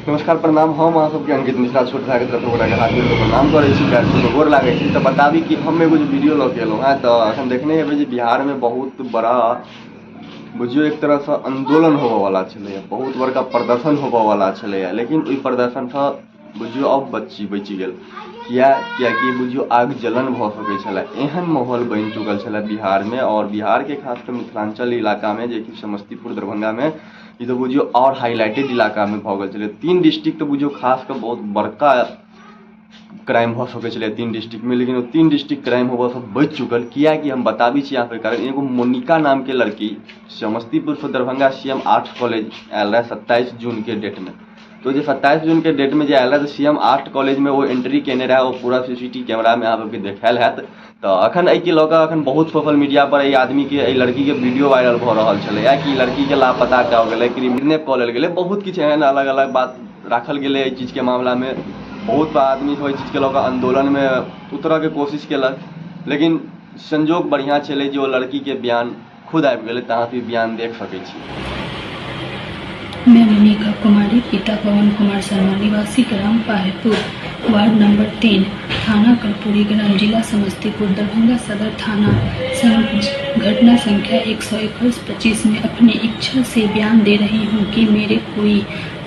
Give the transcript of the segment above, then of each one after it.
नमस्कार प्रणाम। हम अहाँ सबके अंकित मिश्रा छोट भाई के तरफ से हाथ जोड़ के प्रणाम करे छी, पैर छू के गोर लागे छी। तो बताबी कि हम एगो वीडियो लऽ के एलहुँ हैं। तो अखन देखने हेबै जे बिहार में बहुत बड़ा बुझियो एक तरह से आंदोलन होबे वाला छलै, बहुत बड़का प्रदर्शन होबे वाला छलै। लेकिन ओइ प्रदर्शन से बुझियो अब बचि गेल, कियाकि बुझियो आग जलन भऽ सकै छलै। एहन माहौल बनि चुकल छलै बिहार में, और बिहार के खासकर मिथिलांचल इलाका में, जे कि समस्तीपुर दरभंगा में ई तो बुझियो और हाईलाइटेड इलाका में भऽ गेल छलै। 3 डिस्ट्रिक्ट तो बुझियो खास कर बहुत बड़का क्राइम हो सकै छलै 3 डिस्ट्रिक्ट में, लेकिन वो 3 डिस्ट्रिक्ट क्राइम होबऽ से बचि चुकल। कियाकि हम बताबी छी यहाँ पे कारण, एगो मोनिका नाम के लड़की समस्तीपुर से Darbhanga CM arts college oil रहे 27 जून के डेट में। तो जो 27 जून के डेट में जो आयल रहे CM आर्ट्स कॉलेज में वो एंट्री केने रहे, वो पूरा CCTV कैमरा में अहाँ सबके देखायल हैत। तो अखन एहि के लऽ कऽ अखन बहुत सोशल मीडिया पर एहि आदमी के, एहि लड़की के वीडियो वायरल भऽ रहल छलै कि लड़की के लापता कऽ गेलै, किडनैप कऽ लेल गेलै, बहुत किछु एहन अलग अलग बात राखल गेलै एहि चीज के मामला में। बहुत आदमी एहि चीज के लऽ कऽ आंदोलन में उतरऽ के कोशिश केलक, लेकिन संजोग बढ़िया छलै जे ओ लड़की के बयान खुद आबि गेलै। तऽ अहाँ बयान देख सकै छी। मैं मोनिका कुमारी, पिता पवन कुमार शर्मा, निवासी ग्राम पाहेपुर, वार्ड नंबर 3, थाना कर्पूरी ग्राम, जिला समस्तीपुर, दरभंगा सदर थाना, घटना संख्या 121-25 में अपनी इच्छा से बयान दे रही हूँ कि मेरे कोई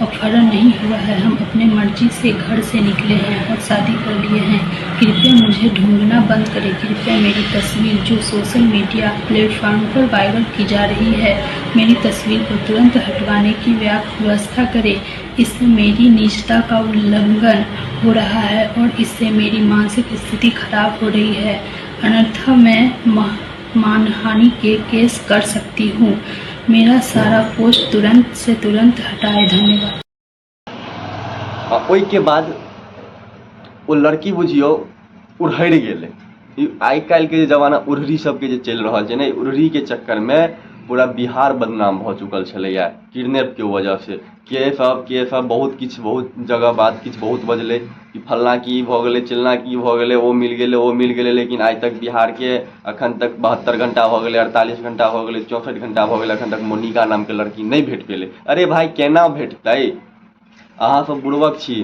अपहरण नहीं हुआ है। हम अपने मर्जी से घर से निकले हैं और शादी कर लिए हैं। कृपया मुझे ढूंढना बंद करें। कृपया मेरी तस्वीर जो सोशल मीडिया प्लेटफॉर्म पर वायरल की जा रही है, मेरी तस्वीर को तुरंत हटवाने की व्यवस्था करें। इससे मेरी निजता का उल्लंघन हो रहा है और इससे मेरी मानसिक स्थिति खराब हो रही है, अन्यथा मैं मानहानि के केस कर सकती हूँ। मेरा सारा पोस्ट तुरंत से तुरंत हटाए। धन्यवाद। ओइ के बाद वो लड़की बुझियो उड़हरि गेलै। आइ काल्हि के जमाना उड़हरी सबके जे चलि रहल छै ने, उड़हरी के चक्कर में पूरा बिहार बदनाम भऽ चुकल छलैया किडनैप के वजह से। के सब बहुत किछु, बहुत जगह बात किछु बहुत बजलै कि फलना की भऽ गेलै, चिलना की भऽ गेलै, वो मिल गेलै। लेकिन आइ तक बिहार के अखन तक 72 घंटा भऽ गेलै, 48 घंटा भऽ गेलै, 64 घंटा भऽ गेलै, अखन तक मोनिका नाम के लड़की नहीं भेट पेलै। अरे भाई केना भेटतै? अहाँ सब बुड़बक छी।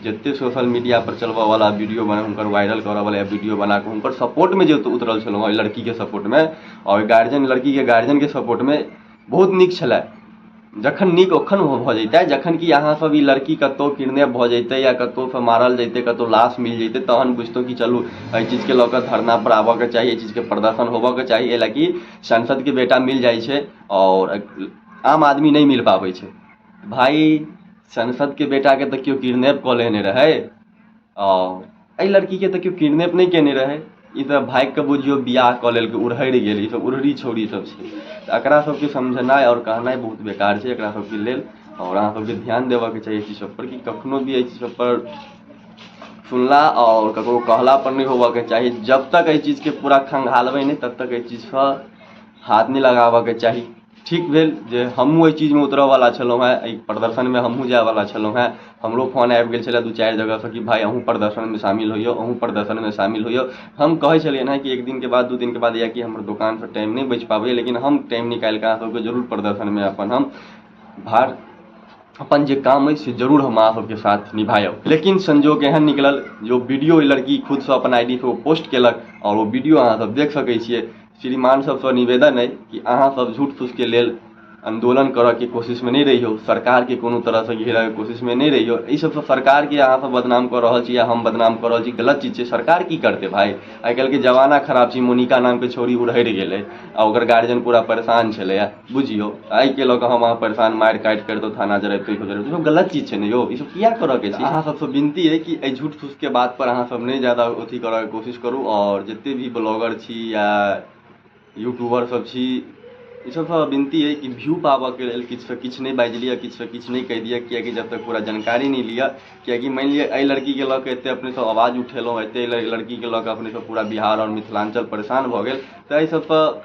जते सोशल मीडिया पर चलबऽ वाला वीडियो बना, हुनकर वायरल करऽ वाला वीडियो बना के हुनकर सपोर्ट में जे उतरल छलहुँ लड़की के सपोर्ट में, और लड़की के गार्जियन के सपोर्ट में बहुत नीक छलै। जखन नीक ओखन भऽ जैतै, जखन कि अहाँ सब ई लड़की कतौ किडनैप भऽ जैतै या कतौ से मारल जैतै, कतौ लाश मिल जैतै, तहन बुझतौ कि चलू एहि चीज के लऽ कऽ धरना पर आबऽ के चाही, एहि चीज के प्रदर्शन होबऽ के चाही। एहि कि सांसद के बेटा मिल जाइ छै और आम आदमी नहीं मिल पाबै छै। भाई सांसद के बेटा के तऽ केओ किडनैप कऽ लेने रहै, और एहि लड़की के तऽ केओ किडनैप नहीं केने रहै। ई तऽ भागि के बुझियो बियाह कऽ लेलकै, उड़हरि गेल। ई सब उड़हरी छौड़ी सब छै। तऽ एकरा सबके समझनाइ और कहनाइ बहुत बेकार छै एकरा सबके लेल, और अहाँ सबके ध्यान देबऽ के चाही एहि चीज सब पर कि कखनो भी एहि चीज सब पर सुनला और ककरो कहला पर नहीं होबऽ के चाही। जब तक एहि चीज के पूरा खंगालबै नहीं, तब तक एहि चीज पर हाथ नहीं लगाबऽ के चाही। ठीक भेल जे हमहूँ एहि चीज में उतरऽ वाला छलहुँ हैं, एहि प्रदर्शन में हमहूँ जाए वाला छलहुँ हैं। हमरो फोन आबि गेल छलै 2-4 जगह से कि भाई अहूँ प्रदर्शन में शामिल होइयो, अहूँ प्रदर्शन में शामिल होइयो। हम कहै छलियै ना कि 1 दिन के बाद 2 दिन के बाद, या कि हमर दुकान से टाइम नहीं बचि पाबैए, लेकिन हम टाइम निकालि कऽ अहाँ सबके जरूर प्रदर्शन में अपन हम अपन जे काम है से जरूर हम अहाँ सबके साथ निभायब। लेकिन संजोग एहन निकलल जो वीडियो लड़की खुद से अपन ID पे पोस्ट केलक, और वो वीडियो अहाँ सब देख सकै छियै। श्रीमान सबसँ निवेदन है कि अहाँ सब झूठ फूस के लेल आंदोलन करऽ के कोशिश में नहीं रहियो, सरकार के कोनो तरह से घेरऽ के कोशिश में नहीं रहियो। ई सब सरकार के अहाँ सब बदनाम कऽ रहल छी या हम बदनाम कऽ रहल छी, गलत चीज छै। सरकार की करते भाई? आइ काल्हि के जमाना खराब छै। मोनिका नाम के छोड़ी उड़हरि गेलै आ ओकर गार्जियन पूरा परेशान छलै बुझियो। आइ के लऽ कऽ हम अहाँ परेशान, मारि काटि करतौ, थाना जरेतै, ई सब गलत चीज छै ने यौ। ई सब किया करऽ के छै? अहाँ सबसँ विनती है कि एहि झूठ फूस के बात पर अहाँ सब नहीं ज्यादा अथी करऽ के कोशिश करू। और जते भी ब्लॉगर छी या यूट्यूबर सब छी, ई सबसँ विनती है कि व्यू पाबऽ के लेल किछु से किछु नहीं बाजि लिअ, किछु से किछु नहीं कहि दिअ। कियाकि जब तक पूरा जानकारी नहीं लिअ, कियाकि मानि लिअ एहि लड़की के लऽ कऽ एते अपने सब आवाज उठेलहुँ, एते लड़की के लऽ कऽ अपने सब पूरा बिहार और मिथिलांचल परेशान भऽ गेल। तऽ एहि सब पर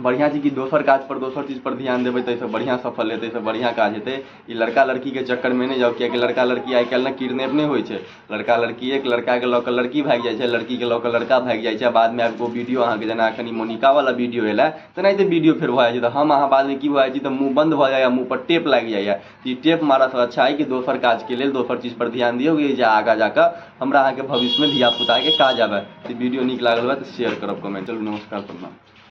बढ़िया छै कि दोसर काज पर दोसर चीज पर ध्यान देबै ताहिसँ बढ़िया सफल हेतै, ताहिसँ बढ़िया काज हेतै। ई लड़का लड़कीके चक्करमे नहि जाउ, कियाकि लड़का लड़की आइ काल्हि ने किडनैप नहि होइ छै, लड़का लड़की एक लड़काके लऽ कऽ लड़की भागि जाइ छै, लड़कीके लऽ कऽ लड़का भागि जाइ छै, बादमे आबि कऽ वीडियो अहाँके जेना एखन मोनिकावला वीडियो एलै तेनाहिते वीडियो फेर भऽ जाइ छै, तऽ हम अहाँ बादमे की भऽ जाइ छै तऽ मुँह बन्द भऽ जाइए, मुँह पर टेप लागि जाइए। ई टेप मारऽसँ अच्छा है कि दोसर काजके लेल दोसर चीज पर ध्यान दियौ जे आगाँ जाकऽ हमरा अहाँके भविष्यमे धियापुताके काज आबै। तऽ वीडियो नीक लागल हुए तऽ शेयर करब, कमेंट। चलू नमस्कार, प्रणाम।